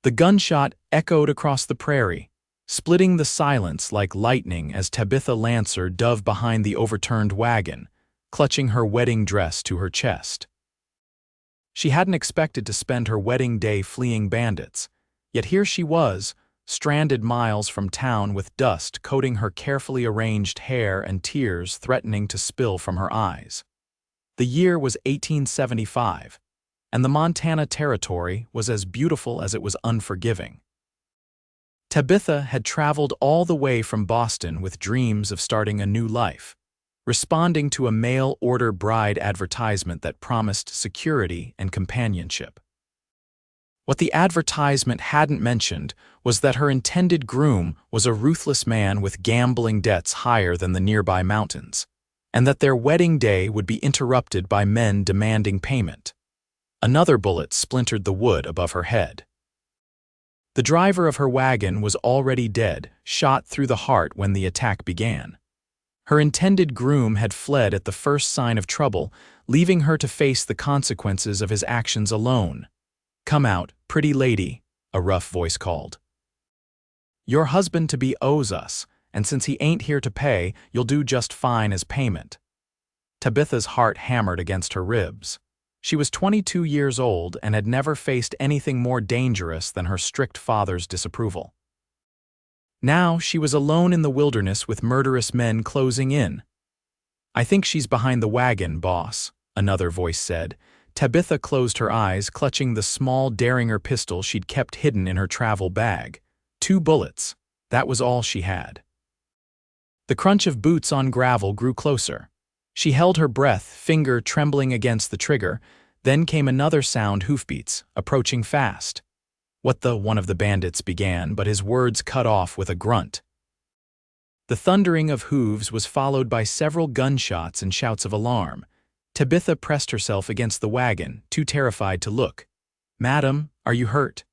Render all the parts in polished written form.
The gunshot echoed across the prairie, splitting the silence like lightning as Tabitha Lancer dove behind the overturned wagon, clutching her wedding dress to her chest. She hadn't expected to spend her wedding day fleeing bandits, yet here she was, stranded miles from town with dust coating her carefully arranged hair and tears threatening to spill from her eyes. The year was 1875, and the Montana Territory was as beautiful as it was unforgiving. Tabitha had traveled all the way from Boston with dreams of starting a new life, responding to a mail-order bride advertisement that promised security and companionship. What the advertisement hadn't mentioned was that her intended groom was a ruthless man with gambling debts higher than the nearby mountains, and that their wedding day would be interrupted by men demanding payment. Another bullet splintered the wood above her head. The driver of her wagon was already dead, shot through the heart when the attack began. Her intended groom had fled at the first sign of trouble, leaving her to face the consequences of his actions alone. "Come out, pretty lady," a rough voice called. "Your husband-to-be owes us, and since he ain't here to pay, you'll do just fine as payment." Tabitha's heart hammered against her ribs. She was 22 years old and had never faced anything more dangerous than her strict father's disapproval. Now she was alone in the wilderness with murderous men closing in. "I think she's behind the wagon, boss," another voice said. Tabitha closed her eyes, clutching the small Derringer pistol she'd kept hidden in her travel bag. 2 bullets. That was all she had. The crunch of boots on gravel grew closer. She held her breath, finger trembling against the trigger. Then came another sound, hoofbeats, approaching fast. One of the bandits began, but his words cut off with a grunt. The thundering of hooves was followed by several gunshots and shouts of alarm. Tabitha pressed herself against the wagon, too terrified to look. "Madam, are you hurt?"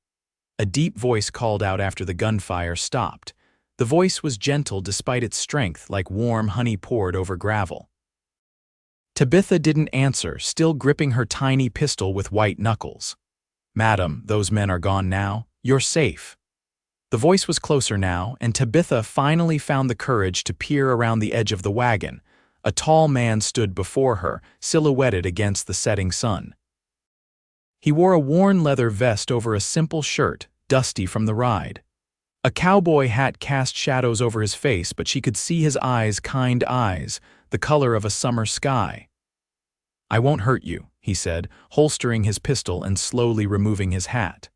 A deep voice called out after the gunfire stopped. The voice was gentle despite its strength, like warm honey poured over gravel. Tabitha didn't answer, still gripping her tiny pistol with white knuckles. "Madam, those men are gone now. You're safe." The voice was closer now, and Tabitha finally found the courage to peer around the edge of the wagon. A tall man stood before her, silhouetted against the setting sun. He wore a worn leather vest over a simple shirt, dusty from the ride. A cowboy hat cast shadows over his face, but she could see his eyes, kind eyes, the color of a summer sky. "I won't hurt you," he said, holstering his pistol and slowly removing his hat.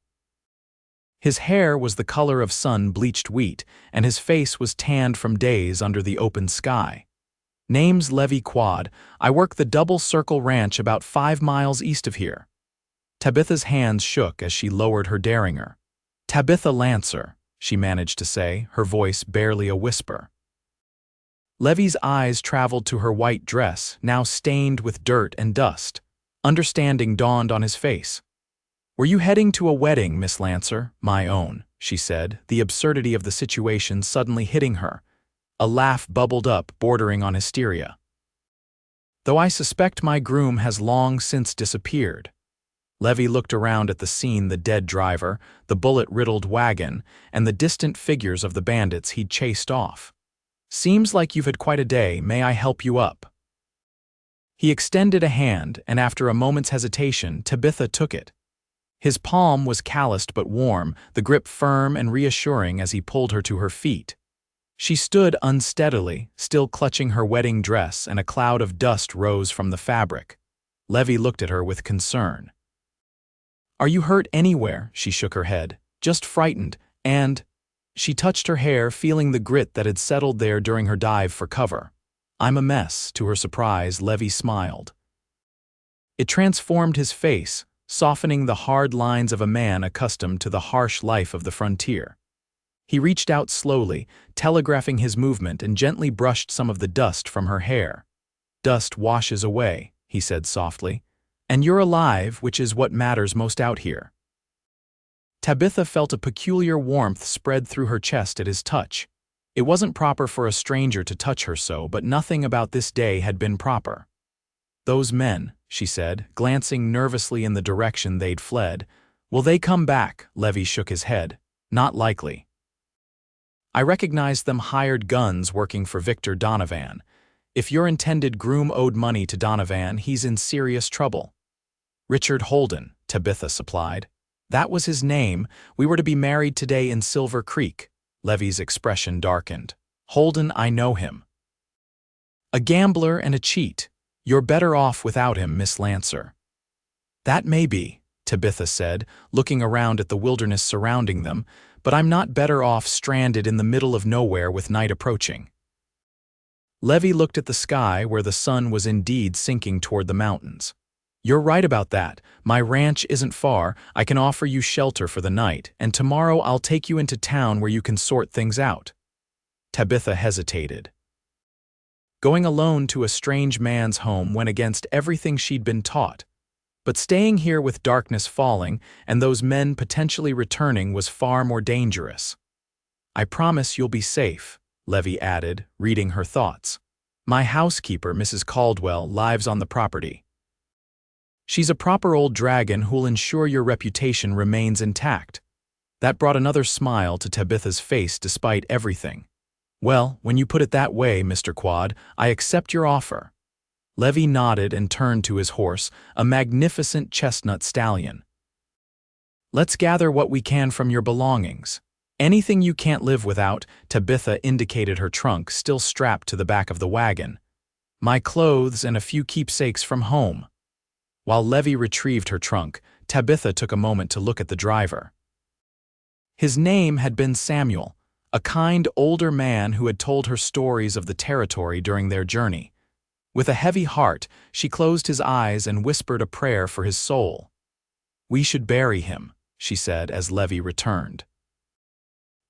His hair was the color of sun-bleached wheat, and his face was tanned from days under the open sky. "Name's Levi Quade. I work the Double Circle Ranch about 5 miles east of here." Tabitha's hands shook as she lowered her Derringer. "Tabitha Lancer," she managed to say, her voice barely a whisper. Levi's eyes traveled to her white dress, now stained with dirt and dust. Understanding dawned on his face. "Were you heading to a wedding, Miss Lancer?" "My own," she said, the absurdity of the situation suddenly hitting her. A laugh bubbled up, bordering on hysteria. "Though I suspect my groom has long since disappeared." Levi looked around at the scene, the dead driver, the bullet-riddled wagon, and the distant figures of the bandits he'd chased off. "Seems like you've had quite a day. May I help you up?" He extended a hand, and after a moment's hesitation, Tabitha took it. His palm was calloused but warm, the grip firm and reassuring as he pulled her to her feet. She stood unsteadily, still clutching her wedding dress, and a cloud of dust rose from the fabric. Levi looked at her with concern. "Are you hurt anywhere?" She shook her head. "Just frightened, and—" She touched her hair, feeling the grit that had settled there during her dive for cover. "I'm a mess." To her surprise, Levi smiled. It transformed his face, softening the hard lines of a man accustomed to the harsh life of the frontier. He reached out slowly, telegraphing his movement, and gently brushed some of the dust from her hair. "Dust washes away," he said softly. "And you're alive, which is what matters most out here." Tabitha felt a peculiar warmth spread through her chest at his touch. It wasn't proper for a stranger to touch her so, but nothing about this day had been proper. "Those men," she said, glancing nervously in the direction they'd fled, Will they come back? Levi shook his head. Not likely. I recognized them hired guns working for Victor Donovan. If your intended groom owed money to Donovan, he's in serious trouble. Richard Holden, Tabitha supplied. That was his name. We were to be married today in Silver Creek. Levi's expression darkened. Holden, I know him. A gambler and a cheat. You're better off without him, Miss Lancer. That may be, Tabitha said, looking around at the wilderness surrounding them, but I'm not better off stranded in the middle of nowhere with night approaching. Levi looked at the sky where the sun was indeed sinking toward the mountains. You're right about that. My ranch isn't far. I can offer you shelter for the night, and tomorrow I'll take you into town where you can sort things out. Tabitha hesitated. Going alone to a strange man's home went against everything she'd been taught. But staying here with darkness falling and those men potentially returning was far more dangerous. I promise you'll be safe, Levi added, reading her thoughts. My housekeeper, Mrs. Caldwell, lives on the property. She's a proper old dragon who'll ensure your reputation remains intact. That brought another smile to Tabitha's face despite everything. Well, when you put it that way, Mr. Quade, I accept your offer. Levi nodded and turned to his horse, a magnificent chestnut stallion. Let's gather what we can from your belongings. Anything you can't live without, Tabitha indicated her trunk still strapped to the back of the wagon. My clothes and a few keepsakes from home. While Levi retrieved her trunk, Tabitha took a moment to look at the driver. His name had been Samuel, a kind older man who had told her stories of the territory during their journey. With a heavy heart, she closed his eyes and whispered a prayer for his soul. We should bury him, she said as Levi returned.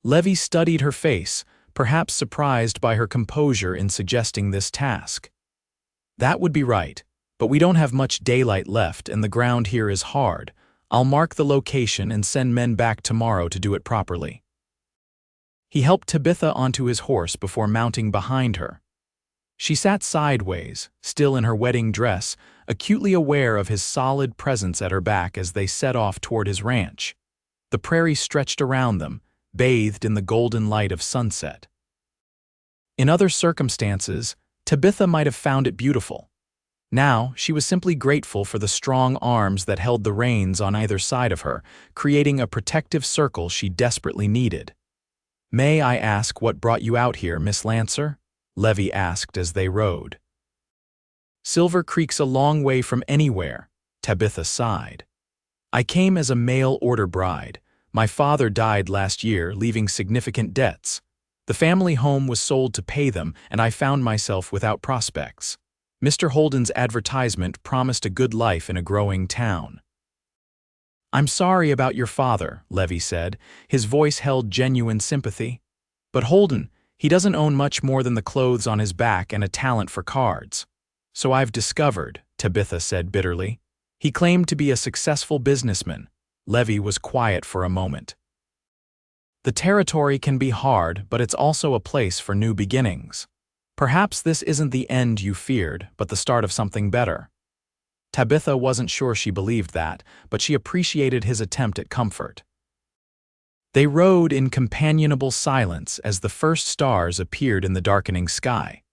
Levi studied her face, perhaps surprised by her composure in suggesting this task. That would be right. But we don't have much daylight left and the ground here is hard. I'll mark the location and send men back tomorrow to do it properly. He helped Tabitha onto his horse before mounting behind her. She sat sideways, still in her wedding dress, acutely aware of his solid presence at her back as they set off toward his ranch. The prairie stretched around them, bathed in the golden light of sunset. In other circumstances, Tabitha might have found it beautiful. Now, she was simply grateful for the strong arms that held the reins on either side of her, creating a protective circle she desperately needed. May I ask what brought you out here, Miss Lancer? Levi asked as they rode. Silver Creek's a long way from anywhere, Tabitha sighed. I came as a mail-order bride. My father died last year, leaving significant debts. The family home was sold to pay them, and I found myself without prospects. Mr. Holden's advertisement promised a good life in a growing town. I'm sorry about your father, Levi said. His voice held genuine sympathy. But Holden, he doesn't own much more than the clothes on his back and a talent for cards. So I've discovered, Tabitha said bitterly. He claimed to be a successful businessman. Levi was quiet for a moment. The territory can be hard, but it's also a place for new beginnings. Perhaps this isn't the end you feared, but the start of something better. Tabitha wasn't sure she believed that, but she appreciated his attempt at comfort. They rode in companionable silence as the first stars appeared in the darkening sky.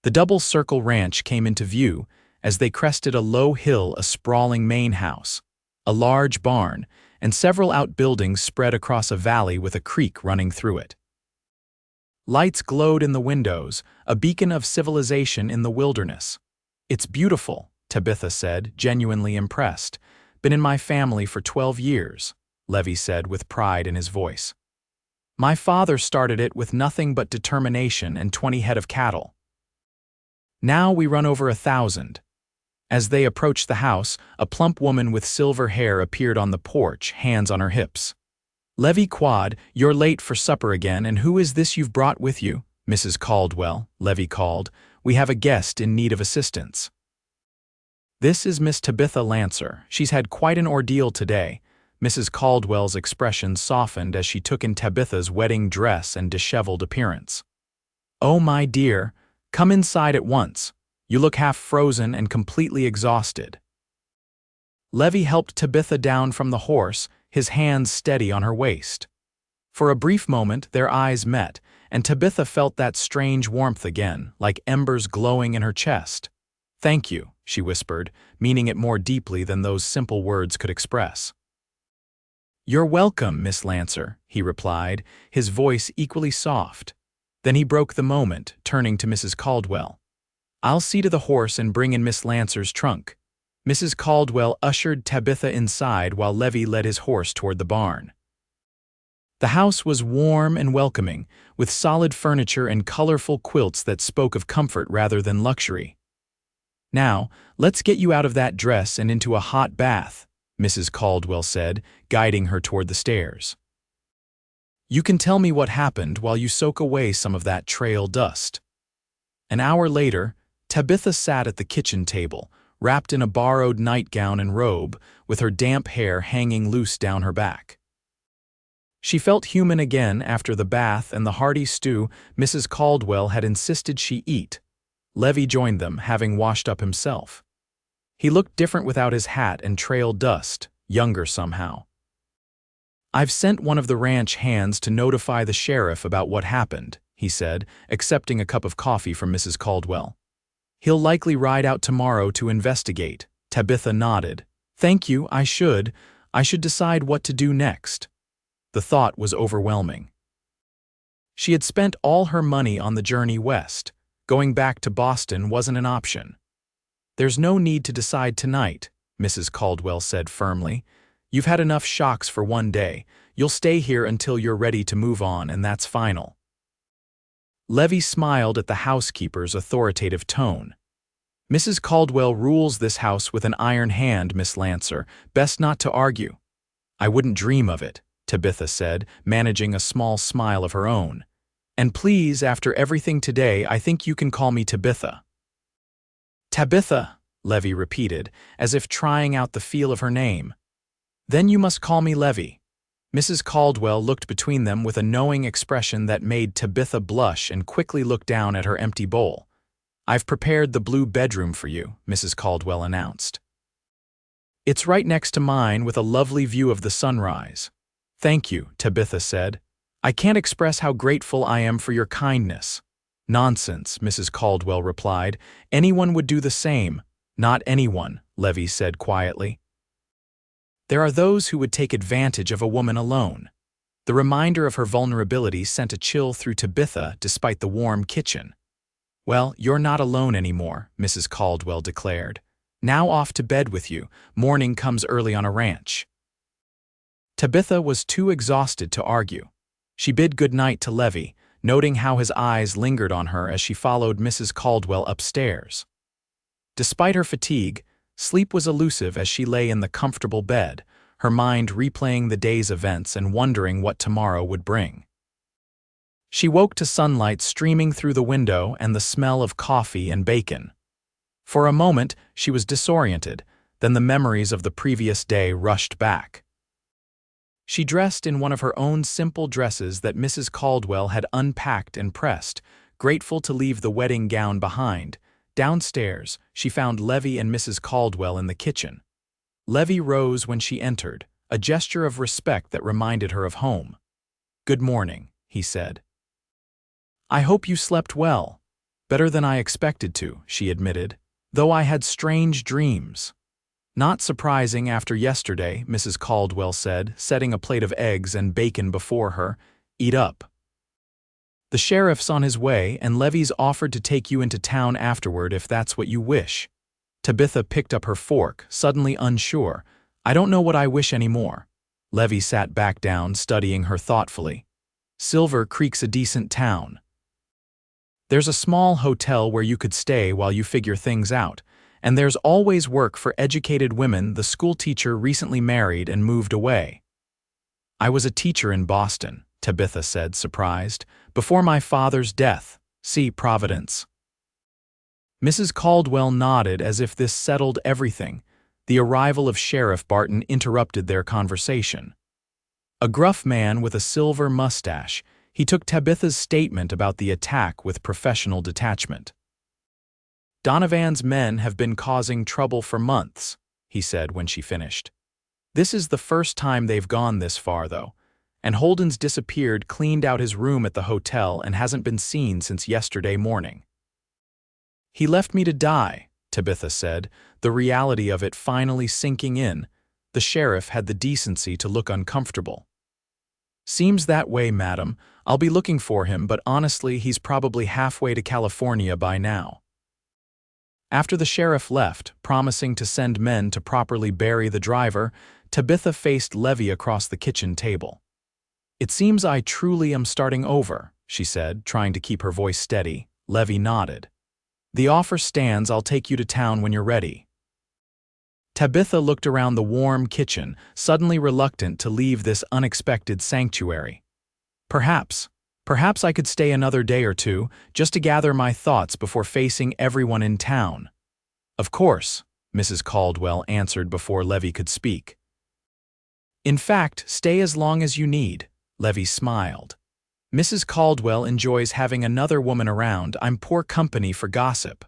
The Double Circle Ranch came into view as they crested a low hill, a sprawling main house, a large barn, and several outbuildings spread across a valley with a creek running through it. Lights glowed in the windows, a beacon of civilization in the wilderness. It's beautiful, Tabitha said, genuinely impressed. Been in my family for 12 years, Levi said with pride in his voice. My father started it with nothing but determination and 20 head of cattle. Now we run over 1,000. As they approached the house, a plump woman with silver hair appeared on the porch, hands on her hips. Levi Quade, you're late for supper again, and who is this you've brought with you? Mrs. Caldwell, Levi called. We have a guest in need of assistance. This is Miss Tabitha Lancer. She's had quite an ordeal today. Mrs. Caldwell's expression softened as she took in Tabitha's wedding dress and disheveled appearance. Oh, my dear, come inside at once. You look half frozen and completely exhausted. Levi helped Tabitha down from the horse, his hands steady on her waist. For a brief moment, their eyes met, and Tabitha felt that strange warmth again, like embers glowing in her chest. "Thank you," she whispered, meaning it more deeply than those simple words could express. "You're welcome, Miss Lancer," he replied, his voice equally soft. Then he broke the moment, turning to Mrs. Caldwell. "I'll see to the horse and bring in Miss Lancer's trunk." Mrs. Caldwell ushered Tabitha inside while Levi led his horse toward the barn. The house was warm and welcoming, with solid furniture and colorful quilts that spoke of comfort rather than luxury. "Now, let's get you out of that dress and into a hot bath," Mrs. Caldwell said, guiding her toward the stairs. "You can tell me what happened while you soak away some of that trail dust." An hour later, Tabitha sat at the kitchen table, wrapped in a borrowed nightgown and robe, with her damp hair hanging loose down her back. She felt human again after the bath and the hearty stew Mrs. Caldwell had insisted she eat. Levi joined them, having washed up himself. He looked different without his hat and trail dust, younger somehow. "I've sent one of the ranch hands to notify the sheriff about what happened," he said, accepting a cup of coffee from Mrs. Caldwell. "He'll likely ride out tomorrow to investigate." Tabitha nodded. "Thank you, I should decide what to do next." The thought was overwhelming. She had spent all her money on the journey west. Going back to Boston wasn't an option. "There's no need to decide tonight," Mrs. Caldwell said firmly. "You've had enough shocks for one day. You'll stay here until you're ready to move on, and that's final." Levi smiled at the housekeeper's authoritative tone. "Mrs. Caldwell rules this house with an iron hand, Miss Lancer. Best not to argue." "I wouldn't dream of it," Tabitha said, managing a small smile of her own. "And please, after everything today, I think you can call me Tabitha." "Tabitha," Levi repeated, as if trying out the feel of her name. "Then you must call me Levi." Mrs. Caldwell looked between them with a knowing expression that made Tabitha blush and quickly look down at her empty bowl. "I've prepared the blue bedroom for you," Mrs. Caldwell announced. "It's right next to mine with a lovely view of the sunrise." "Thank you," Tabitha said. "I can't express how grateful I am for your kindness." "Nonsense," Mrs. Caldwell replied. "Anyone would do the same." "Not anyone," Levi said quietly. "There are those who would take advantage of a woman alone." The reminder of her vulnerability sent a chill through Tabitha despite the warm kitchen. "Well, you're not alone anymore," Mrs. Caldwell declared. "Now off to bed with you. Morning comes early on a ranch." Tabitha was too exhausted to argue. She bid good night to Levi, noting how his eyes lingered on her as she followed Mrs. Caldwell upstairs. Despite her fatigue, sleep was elusive as she lay in the comfortable bed, her mind replaying the day's events and wondering what tomorrow would bring. She woke to sunlight streaming through the window and the smell of coffee and bacon. For a moment, she was disoriented, then the memories of the previous day rushed back. She dressed in one of her own simple dresses that Mrs. Caldwell had unpacked and pressed, grateful to leave the wedding gown behind. Downstairs, she found Levi and Mrs. Caldwell in the kitchen. Levi rose when she entered, a gesture of respect that reminded her of home. "Good morning," he said. "I hope you slept well." "Better than I expected to," she admitted, "though I had strange dreams." "Not surprising after yesterday," Mrs. Caldwell said, setting a plate of eggs and bacon before her. "Eat up." "The sheriff's on his way, and Levi's offered to take you into town afterward if that's what you wish." Tabitha picked up her fork, suddenly unsure. "I don't know what I wish anymore." Levi sat back down, studying her thoughtfully. "Silver Creek's a decent town. There's a small hotel where you could stay while you figure things out. And there's always work for educated women. The schoolteacher recently married and moved away." "I was a teacher in Boston," Tabitha said, surprised, "before my father's death. See Providence." Mrs. Caldwell nodded as if this settled everything. The arrival of Sheriff Barton interrupted their conversation. A gruff man with a silver mustache, he took Tabitha's statement about the attack with professional detachment. "Donovan's men have been causing trouble for months," he said when she finished. This is the first time they've gone this far, though, and Holden's disappeared, cleaned out his room at the hotel, and hasn't been seen since yesterday morning. He left me to die, Tabitha said, the reality of it finally sinking in. The sheriff had the decency to look uncomfortable. Seems that way, madam. I'll be looking for him, but honestly, he's probably halfway to California by now. After the sheriff left, promising to send men to properly bury the driver, Tabitha faced Levi across the kitchen table. It seems I truly am starting over, she said, trying to keep her voice steady. Levi nodded. The offer stands. I'll take you to town when you're ready. Tabitha looked around the warm kitchen, suddenly reluctant to leave this unexpected sanctuary. Perhaps I could stay another day or two, just to gather my thoughts before facing everyone in town. Of course, Mrs. Caldwell answered before Levi could speak. In fact, stay as long as you need, Levi smiled. Mrs. Caldwell enjoys having another woman around. I'm poor company for gossip.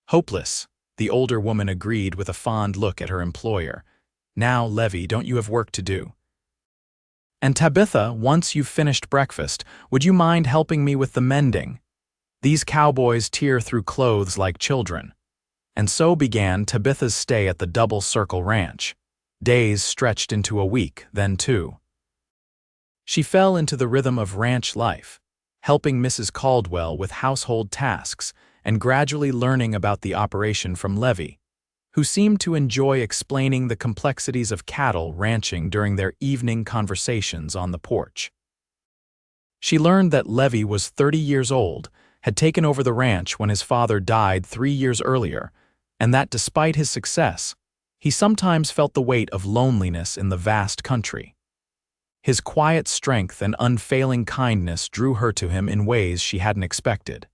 Hopeless, the older woman agreed with a fond look at her employer. Now, Levi, don't you have work to do? And Tabitha, once you've finished breakfast, would you mind helping me with the mending? These cowboys tear through clothes like children. And so began Tabitha's stay at the Double Circle Ranch. Days stretched into a week, then two. She fell into the rhythm of ranch life, helping Mrs. Caldwell with household tasks and gradually learning about the operation from Levi, who seemed to enjoy explaining the complexities of cattle ranching during their evening conversations on the porch. She learned that Levi was 30 years old, had taken over the ranch when his father died 3 years earlier, and that despite his success, he sometimes felt the weight of loneliness in the vast country. His quiet strength and unfailing kindness drew her to him in ways she hadn't expected.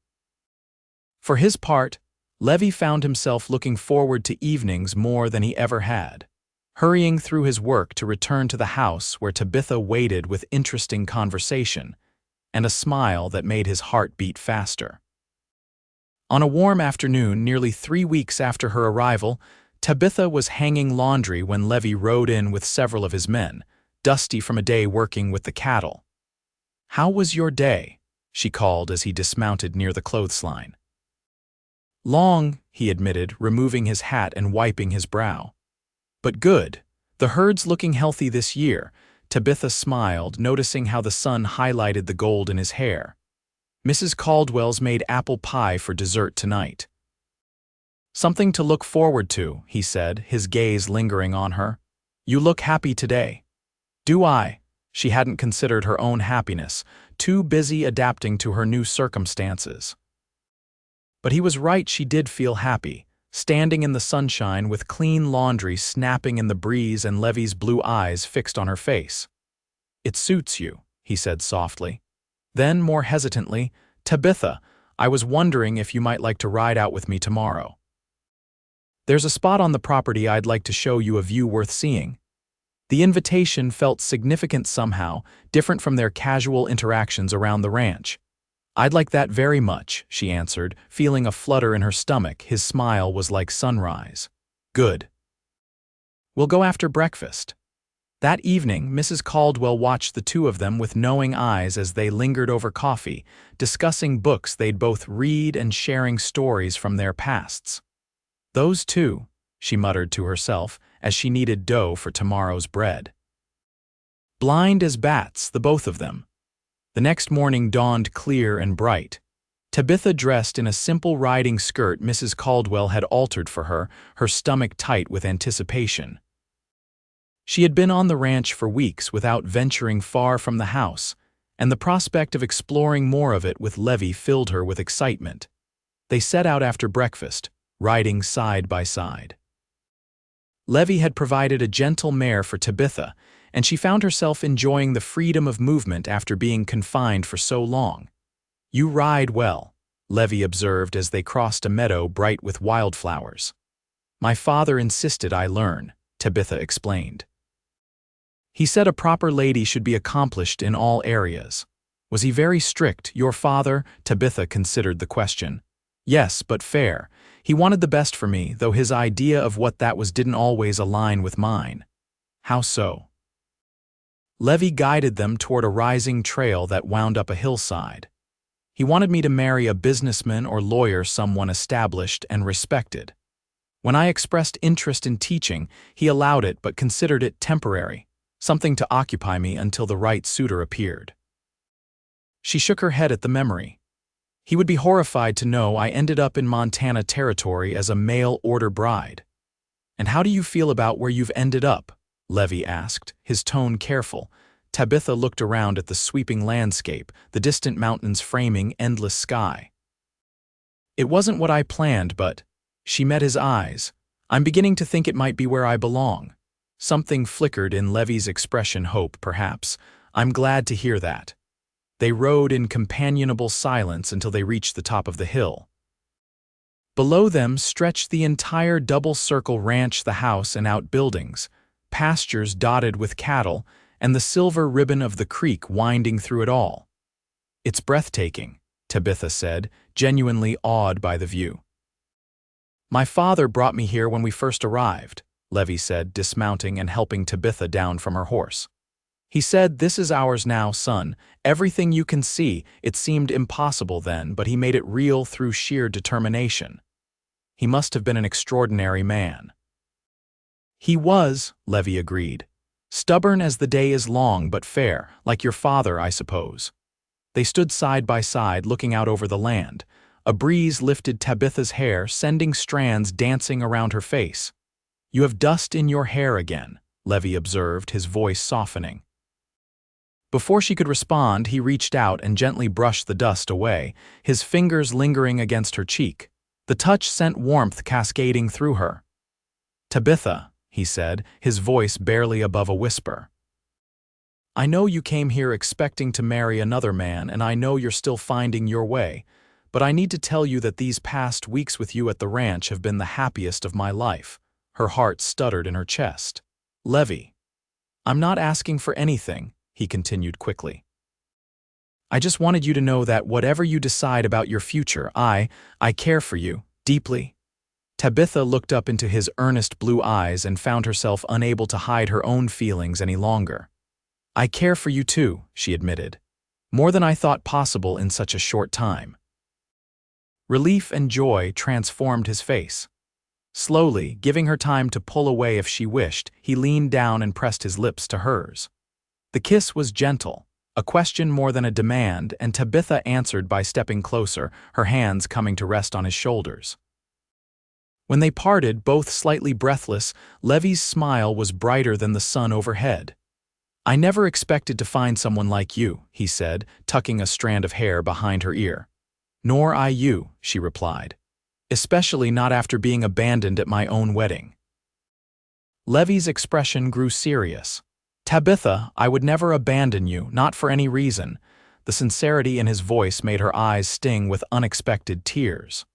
For his part, Levi found himself looking forward to evenings more than he ever had, hurrying through his work to return to the house where Tabitha waited with interesting conversation and a smile that made his heart beat faster. On a warm afternoon, nearly 3 weeks after her arrival, Tabitha was hanging laundry when Levi rode in with several of his men, dusty from a day working with the cattle. "How was your day?" she called as he dismounted near the clothesline. "Long," he admitted, removing his hat and wiping his brow. "But good. The herd's looking healthy this year." Tabitha smiled, noticing how the sun highlighted the gold in his hair. "Mrs. Caldwell's made apple pie for dessert tonight." "Something to look forward to," he said, his gaze lingering on her. "You look happy today." "Do I?" She hadn't considered her own happiness, too busy adapting to her new circumstances. But he was right, she did feel happy, standing in the sunshine with clean laundry snapping in the breeze and Levi's blue eyes fixed on her face. "It suits you," he said softly. Then, more hesitantly, "Tabitha, I was wondering if you might like to ride out with me tomorrow. There's a spot on the property I'd like to show you, a view worth seeing." The invitation felt significant somehow, different from their casual interactions around the ranch. "I'd like that very much," she answered, feeling a flutter in her stomach. His smile was like sunrise. "Good. We'll go after breakfast." That evening, Mrs. Caldwell watched the two of them with knowing eyes as they lingered over coffee, discussing books they'd both read and sharing stories from their pasts. "Those two," she muttered to herself as she kneaded dough for tomorrow's bread. Blind as bats, the both of them. The next morning dawned clear and bright. Tabitha dressed in a simple riding skirt Mrs. Caldwell had altered for her, her stomach tight with anticipation. She had been on the ranch for weeks without venturing far from the house, and the prospect of exploring more of it with Levi filled her with excitement. They set out after breakfast, riding side by side. Levi had provided a gentle mare for Tabitha, and she found herself enjoying the freedom of movement after being confined for so long. "You ride well," Levi observed as they crossed a meadow bright with wildflowers. "My father insisted I learn," Tabitha explained. "He said a proper lady should be accomplished in all areas." "Was he very strict, your father?" Tabitha considered the question. "Yes, but fair. He wanted the best for me, though his idea of what that was didn't always align with mine." How so? Levi guided them toward a rising trail that wound up a hillside. He wanted me to marry a businessman or lawyer, someone established and respected. When I expressed interest in teaching, he allowed it but considered it temporary, something to occupy me until the right suitor appeared. She shook her head at the memory. He would be horrified to know I ended up in Montana territory as a mail-order bride. And how do you feel about where you've ended up? Levi asked, his tone careful. Tabitha looked around at the sweeping landscape, the distant mountains framing endless sky. It wasn't what I planned, but... She met his eyes. I'm beginning to think it might be where I belong. Something flickered in Levi's expression, hope, perhaps. I'm glad to hear that. They rode in companionable silence until they reached the top of the hill. Below them stretched the entire double-circle ranch, the house and outbuildings, pastures dotted with cattle, and the silver ribbon of the creek winding through it all. It's breathtaking, Tabitha said, genuinely awed by the view. My father brought me here when we first arrived, Levi said, dismounting and helping Tabitha down from her horse. He said, "This is ours now, son. Everything you can see. It seemed impossible then, but he made it real through sheer determination. He must have been an extraordinary man." He was, Levi agreed. Stubborn as the day is long but fair, like your father, I suppose. They stood side by side, looking out over the land. A breeze lifted Tabitha's hair, sending strands dancing around her face. "You have dust in your hair again," Levi observed, his voice softening. Before she could respond, he reached out and gently brushed the dust away, his fingers lingering against her cheek. The touch sent warmth cascading through her. "Tabitha," he said, his voice barely above a whisper. "I know you came here expecting to marry another man, and I know you're still finding your way, but I need to tell you that these past weeks with you at the ranch have been the happiest of my life." Her heart stuttered in her chest. "Levi, I'm not asking for anything," he continued quickly. "I just wanted you to know that whatever you decide about your future, I care for you, deeply." Tabitha looked up into his earnest blue eyes and found herself unable to hide her own feelings any longer. "I care for you too," she admitted. "More than I thought possible in such a short time." Relief and joy transformed his face. Slowly, giving her time to pull away if she wished, he leaned down and pressed his lips to hers. The kiss was gentle, a question more than a demand, and Tabitha answered by stepping closer, her hands coming to rest on his shoulders. When they parted, both slightly breathless, Levi's smile was brighter than the sun overhead. "I never expected to find someone like you," he said, tucking a strand of hair behind her ear. "Nor I you," she replied. "Especially not after being abandoned at my own wedding." Levi's expression grew serious. "Tabitha, I would never abandon you, not for any reason." The sincerity in his voice made her eyes sting with unexpected tears.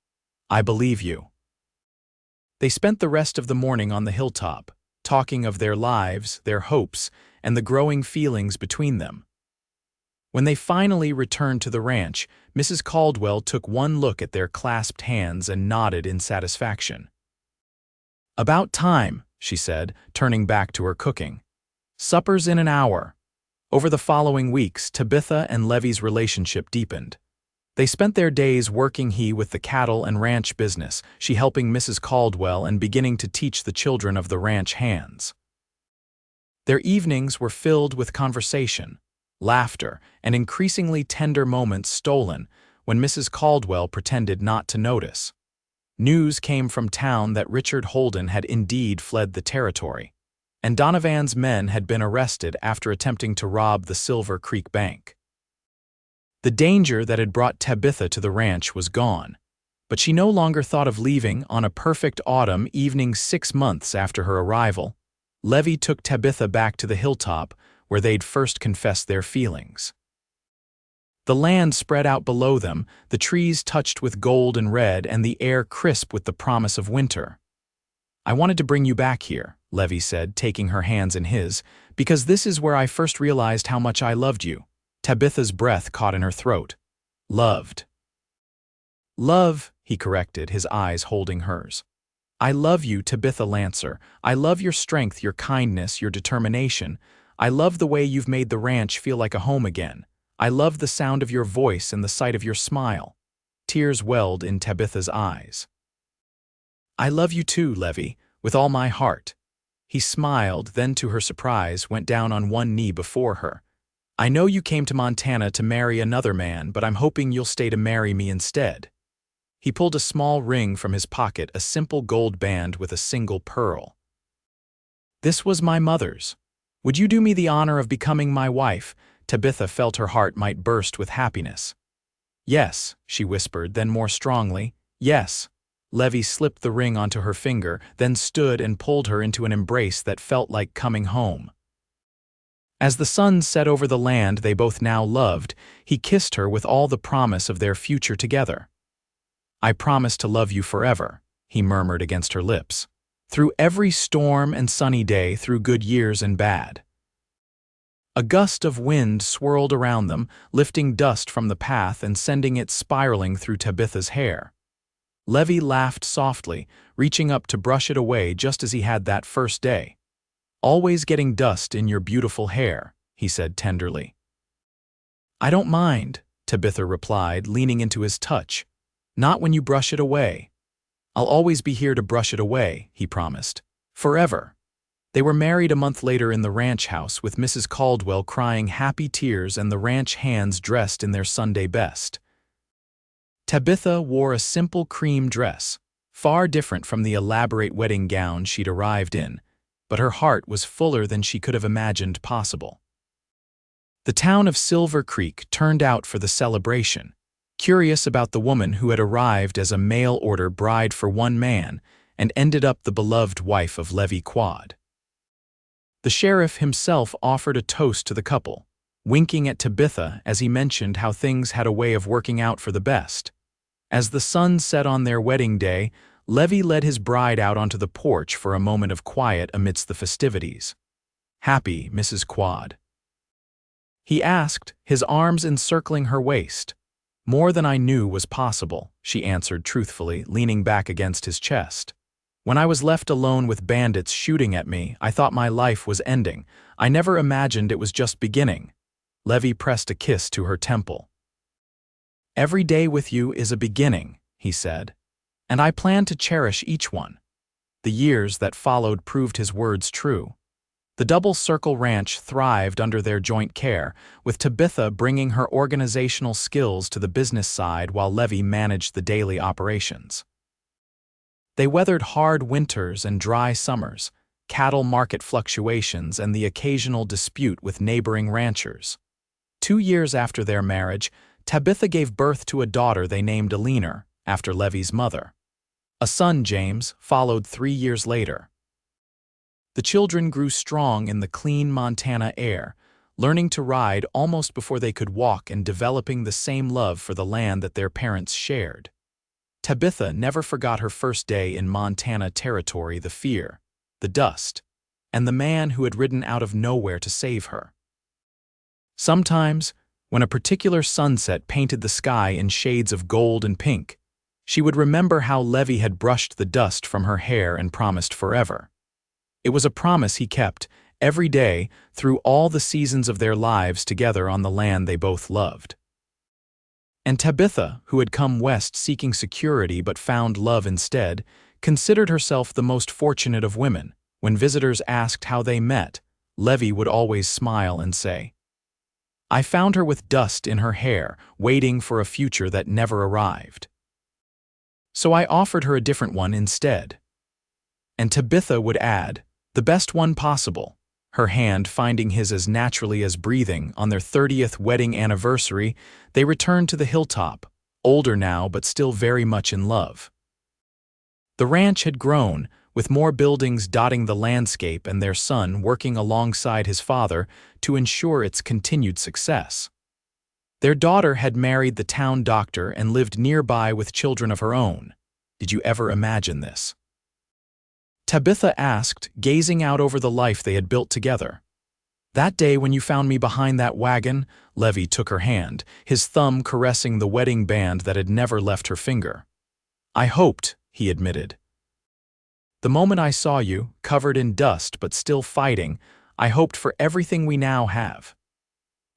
"I believe you." They spent the rest of the morning on the hilltop, talking of their lives, their hopes, and the growing feelings between them. When they finally returned to the ranch, Mrs. Caldwell took one look at their clasped hands and nodded in satisfaction. "About time," she said, turning back to her cooking. "Supper's in an hour." Over the following weeks, Tabitha and Levi's relationship deepened. They spent their days working, he with the cattle and ranch business, she helping Mrs. Caldwell and beginning to teach the children of the ranch hands. Their evenings were filled with conversation, laughter, and increasingly tender moments stolen when Mrs. Caldwell pretended not to notice. News came from town that Richard Holden had indeed fled the territory, and Donovan's men had been arrested after attempting to rob the Silver Creek Bank. The danger that had brought Tabitha to the ranch was gone, but she no longer thought of leaving. On a perfect autumn evening 6 months after her arrival, Levi took Tabitha back to the hilltop where they'd first confessed their feelings. The land spread out below them, the trees touched with gold and red, and the air crisp with the promise of winter. "I wanted to bring you back here," Levi said, taking her hands in his, "because this is where I first realized how much I loved you." Tabitha's breath caught in her throat. "Loved." "Love," he corrected, his eyes holding hers. I love you, Tabitha Lancer. I love your strength, your kindness, your determination. I love the way you've made the ranch feel like a home again. I love the sound of your voice and the sight of your smile." Tears welled in Tabitha's eyes. "I love you too, Levi, with all my heart." He smiled, then to her surprise, went down on one knee before her. "I know you came to Montana to marry another man, but I'm hoping you'll stay to marry me instead." He pulled a small ring from his pocket, a simple gold band with a single pearl. "This was my mother's. Would you do me the honor of becoming my wife?" Tabitha felt her heart might burst with happiness. "Yes," she whispered, then more strongly, "yes." Levi slipped the ring onto her finger, then stood and pulled her into an embrace that felt like coming home. As the sun set over the land they both now loved, he kissed her with all the promise of their future together. "I promise to love you forever," he murmured against her lips, "through every storm and sunny day, through good years and bad." A gust of wind swirled around them, lifting dust from the path and sending it spiraling through Tabitha's hair. Levi laughed softly, reaching up to brush it away just as he had that first day. "Always getting dust in your beautiful hair," he said tenderly. "I don't mind," Tabitha replied, leaning into his touch. "Not when you brush it away." "I'll always be here to brush it away," he promised. "Forever." They were married a month later in the ranch house, with Mrs. Caldwell crying happy tears and the ranch hands dressed in their Sunday best. Tabitha wore a simple cream dress, far different from the elaborate wedding gown she'd arrived in, but her heart was fuller than she could have imagined possible. The town of Silver Creek turned out for the celebration, curious about the woman who had arrived as a mail-order bride for one man and ended up the beloved wife of Levi Quade. The sheriff himself offered a toast to the couple, winking at Tabitha as he mentioned how things had a way of working out for the best. As the sun set on their wedding day, Levi led his bride out onto the porch for a moment of quiet amidst the festivities. "Happy, Mrs. Quade?" he asked, his arms encircling her waist. "More than I knew was possible," she answered truthfully, leaning back against his chest. "When I was left alone with bandits shooting at me, I thought my life was ending. I never imagined it was just beginning." Levi pressed a kiss to her temple. "Every day with you is a beginning," he said, "and I plan to cherish each one." The years that followed proved his words true. The Double Circle Ranch thrived under their joint care, with Tabitha bringing her organizational skills to the business side while Levi managed the daily operations. They weathered hard winters and dry summers, cattle market fluctuations, and the occasional dispute with neighboring ranchers. 2 years after their marriage, Tabitha gave birth to a daughter they named Alina, after Levi's mother. A son, James, followed 3 years later. The children grew strong in the clean Montana air, learning to ride almost before they could walk and developing the same love for the land that their parents shared. Tabitha never forgot her first day in Montana territory, the fear, the dust, and the man who had ridden out of nowhere to save her. Sometimes, when a particular sunset painted the sky in shades of gold and pink, she would remember how Levi had brushed the dust from her hair and promised forever. It was a promise he kept, every day, through all the seasons of their lives together on the land they both loved. And Tabitha, who had come west seeking security but found love instead, considered herself the most fortunate of women. When visitors asked how they met, Levi would always smile and say, "I found her with dust in her hair, waiting for a future that never arrived. So I offered her a different one instead." And Tabitha would add, "The best one possible," her hand finding his as naturally as breathing. On their 30th wedding anniversary, they returned to the hilltop, older now but still very much in love. The ranch had grown, with more buildings dotting the landscape and their son working alongside his father to ensure its continued success. Their daughter had married the town doctor and lived nearby with children of her own. Did you ever imagine this? Tabitha asked, gazing out over the life they had built together. "That day when you found me behind that wagon," Levi took her hand, his thumb caressing the wedding band that had never left her finger. "I hoped," he admitted. The moment I saw you, covered in dust but still fighting, I hoped for everything we now have.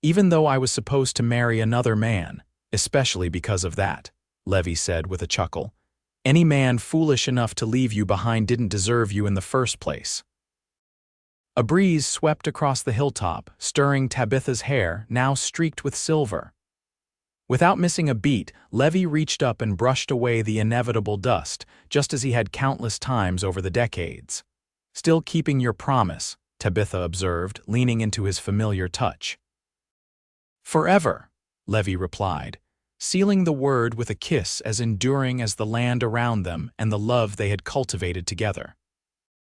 Even though I was supposed to marry another man, especially because of that, Levi said with a chuckle. Any man foolish enough to leave you behind didn't deserve you in the first place. A breeze swept across the hilltop, stirring Tabitha's hair, now streaked with silver. Without missing a beat, Levi reached up and brushed away the inevitable dust, just as he had countless times over the decades. Still keeping your promise, Tabitha observed, leaning into his familiar touch. Forever, Levi replied, sealing the word with a kiss as enduring as the land around them and the love they had cultivated together.